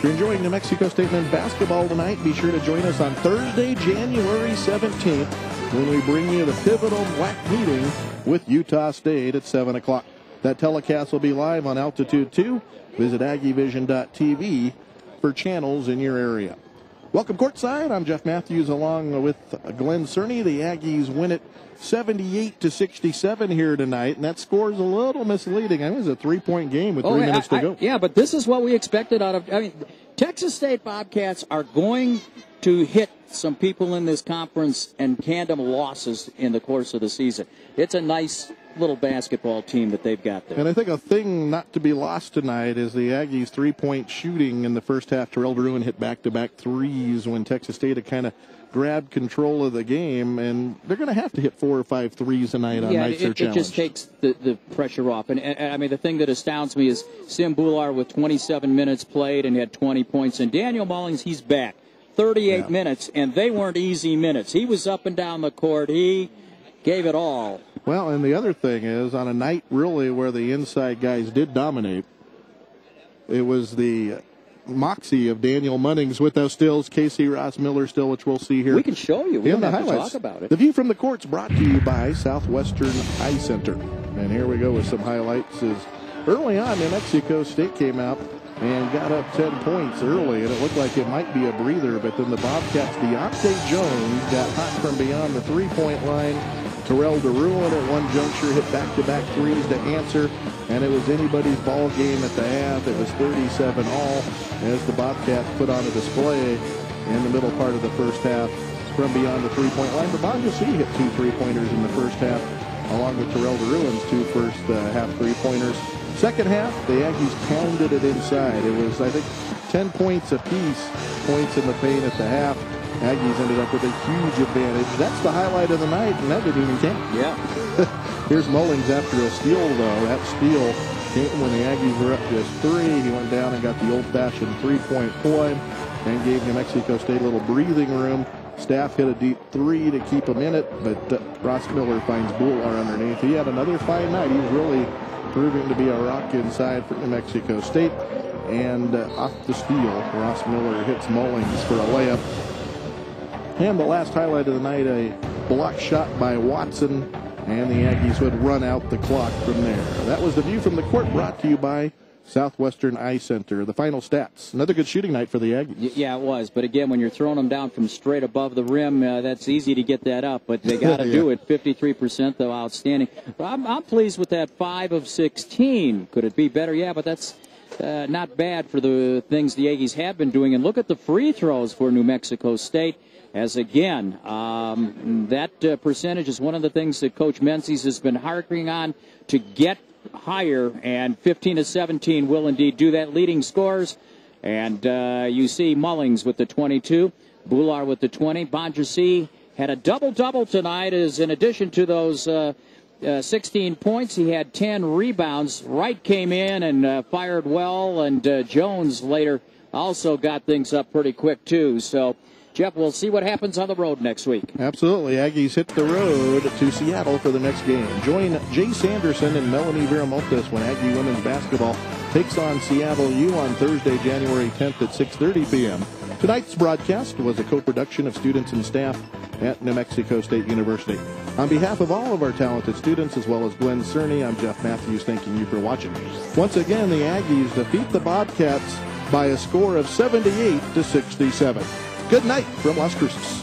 If you're enjoying New Mexico State men's basketball tonight, be sure to join us on Thursday, January 17th, when we bring you the pivotal WAC meeting with Utah State at 7 o'clock. That telecast will be live on Altitude 2. Visit aggievision.tv for channels in your area. Welcome courtside. I'm Jeff Matthews along with Glen Cerny. The Aggies win it 78-67 here tonight, and that score is a little misleading. I mean, it was a three-point game with 3 minutes to go. Yeah, but this is what we expected out of. I mean, Texas State Bobcats are going to hit some people in this conference and hand them losses in the course of the season. It's a nice little basketball team that they've got there. And I think a thing not to be lost tonight is the Aggies' three-point shooting in the first half. Terrell Druin hit back-to-back threes when Texas State had kind of grabbed control of the game, and they're going to have to hit 4 or 5 threes tonight on nights they're challenged. It just takes the pressure off. And I mean, the thing that astounds me is Sim Bular with 27 minutes played and had 20 points. And Daniel Mullings, he's back. 38 minutes, and they weren't easy minutes. He was up and down the court. He gave it all. Well, and the other thing is, on a night really where the inside guys did dominate, it was the moxie of Daniel Munnings with those stills, Casey Ross Miller still, which we'll see here. We can show you. We don't have to talk about it. The view from the court's brought to you by Southwestern Eye Center. And here we go with some highlights. As early on, New Mexico State came out and got up 10 points early, and it looked like it might be a breather, but then the Bobcats' Deontay Jones got hot from beyond the three-point line. Terrell Druin at one juncture hit back-to-back threes to answer, and it was anybody's ball game at the half. It was 37 all as the Bobcats put on a display in the middle part of the first half from beyond the three-point line. But Bonjasi hit 2 three-pointers in the first half, along with Terrell Druin's 2 first half three-pointers. Second half, the Aggies pounded it inside. It was, I think, 10 points apiece, points in the paint at the half. Aggies ended up with a huge advantage. That's the highlight of the night, and that didn't even count. Yeah. Here's Mullings after a steal, though. That steal came when the Aggies were up just 3. He went down and got the old-fashioned three-point play and gave New Mexico State a little breathing room. Staff hit a deep 3 to keep him in it, but Ross Miller finds Bular underneath. He had another fine night. He's really proving to be a rock inside for New Mexico State. And off the steal, Ross Miller hits Mullings for a layup. And the last highlight of the night, a block shot by Watson, and the Aggies would run out the clock from there. That was the view from the court, brought to you by Southwestern Eye Center. The final stats. Another good shooting night for the Aggies. Yeah, it was. But again, when you're throwing them down from straight above the rim, that's easy to get that up. But they got to do it. 53%, though, outstanding. I'm pleased with that 5 of 16. Could it be better? Yeah, but that's not bad for the things the Aggies have been doing. And look at the free throws for New Mexico State. As again, that percentage is one of the things that Coach Menzies has been harping on to get higher, and 15 of 17 will indeed do that. Leading scorers, and you see Mullings with the 22, Bular with the 20. Bonjasi had a double-double tonight, as in addition to those 16 points, he had 10 rebounds. Wright came in and fired well, and Jones later also got things up pretty quick, too. So, Jeff, we'll see what happens on the road next week. Absolutely. Aggies hit the road to Seattle for the next game. Join Jay Sanderson and Melanie Viramontes when Aggie women's basketball takes on Seattle U on Thursday, January 10th at 6:30 p.m. Tonight's broadcast was a co-production of students and staff at New Mexico State University. On behalf of all of our talented students, as well as Glen Cerny, I'm Jeff Matthews, thanking you for watching. Once again, the Aggies defeat the Bobcats by a score of 78-67. Good night from Las Cruces.